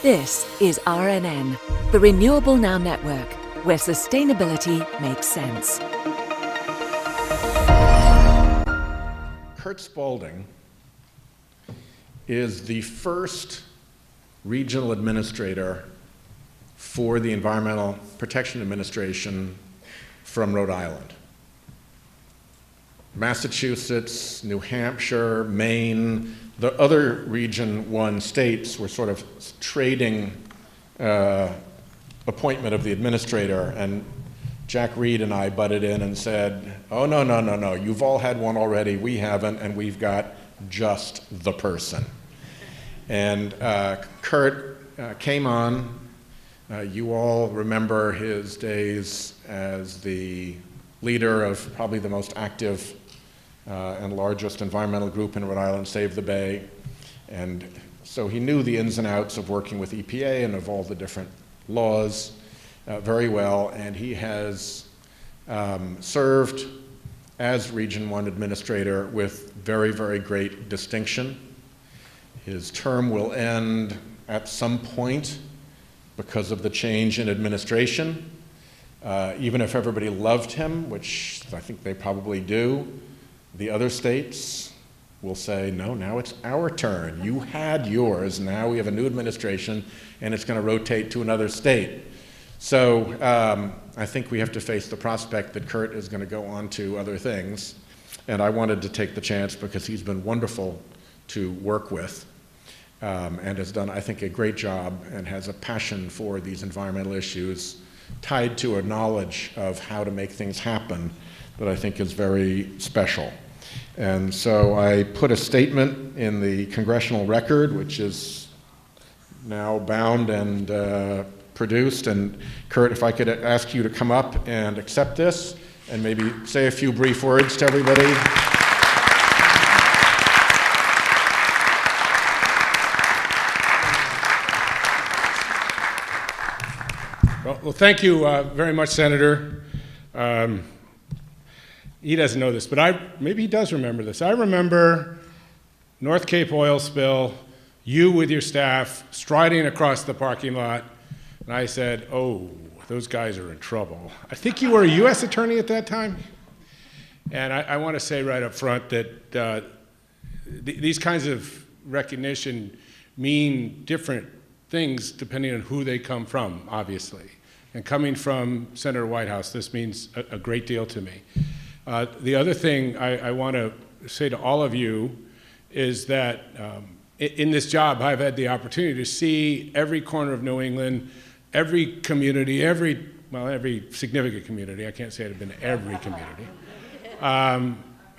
This is RNN, the Renewable Now Network, where sustainability makes sense. Curt Spalding is the first regional administrator for the Environmental Protection Administration from Rhode Island. Massachusetts, New Hampshire, Maine, the other Region 1 states were sort of trading appointment of the administrator, and Jack Reed and I butted in and said, oh, no, you've all had one already, we haven't, and we've got just the person. And Curt came on. You all remember his days as the leader of probably the most active and largest environmental group in Rhode Island, Save the Bay. And so he knew the ins and outs of working with EPA and of all the different laws very well, and he has served as Region 1 administrator with very, very great distinction. His term will end at some point because of the change in administration. Even if everybody loved him, which I think they probably do, the other states will say, no, now it's our turn. You had yours, now we have a new administration, and it's going to rotate to another state. So I think we have to face the prospect that Curt is going to go on to other things. And I wanted to take the chance because he's been wonderful to work with and has done, I think, a great job and has a passion for these environmental issues tied to a knowledge of how to make things happen that I think is very special. And so I put a statement in the congressional record, which is now bound and produced. And Curt, if I could ask you to come up and accept this and maybe say a few brief words to everybody. Well, thank you very much, Senator. He doesn't know this, but maybe he does remember this. I remember North Cape oil spill, you with your staff striding across the parking lot, and I said, oh, those guys are in trouble. I think you were a U.S. attorney at that time. And I want to say right up front that these kinds of recognition mean different things depending on who they come from, obviously. And coming from Senator Whitehouse, this means a great deal to me. The other thing I want to say to all of you is that in this job, I've had the opportunity to see every corner of New England, every community, every significant community. I can't say I've been to every community.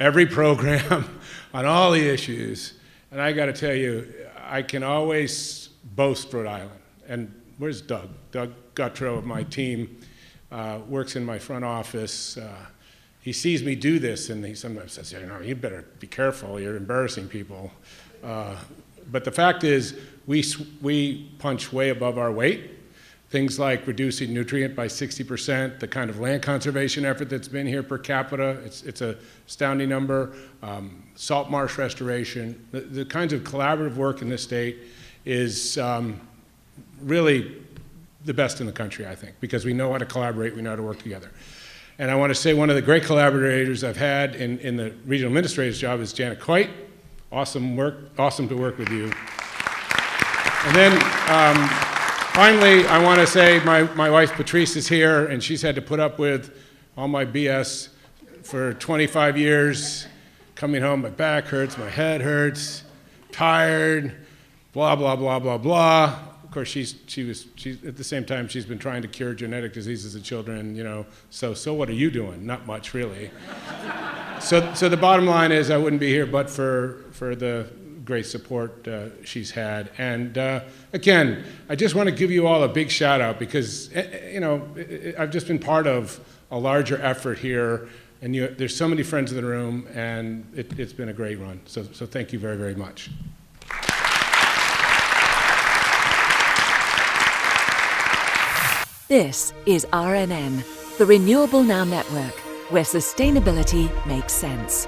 Every program on all the issues. And I got to tell you, I can always boast Rhode Island. And where's Doug? Doug Gutrow of my team works in my front office. He sees me do this, and he sometimes says, you better be careful, you're embarrassing people. But the fact is, we punch way above our weight. Things like reducing nutrient by 60%, the kind of land conservation effort that's been here per capita, it's an astounding number. Salt marsh restoration, the kinds of collaborative work in this state is really the best in the country, I think, because we know how to collaborate, we know how to work together. And I want to say one of the great collaborators I've had in the regional administrator's job is Janet Coit. Awesome to work with you. And then finally, I want to say my wife Patrice is here, and she's had to put up with all my BS for 25 years. Coming home, my back hurts, my head hurts, tired, blah, blah, blah, blah, blah. Of course, she's at the same time, she's been trying to cure genetic diseases in children, so what are you doing? Not much, really. So the bottom line is I wouldn't be here but for the great support she's had. And again, I just want to give you all a big shout out because, I've just been part of a larger effort here, and there's so many friends in the room, and it's been a great run. So thank you very, very much. This is RNN, the Renewable Now Network, where sustainability makes sense.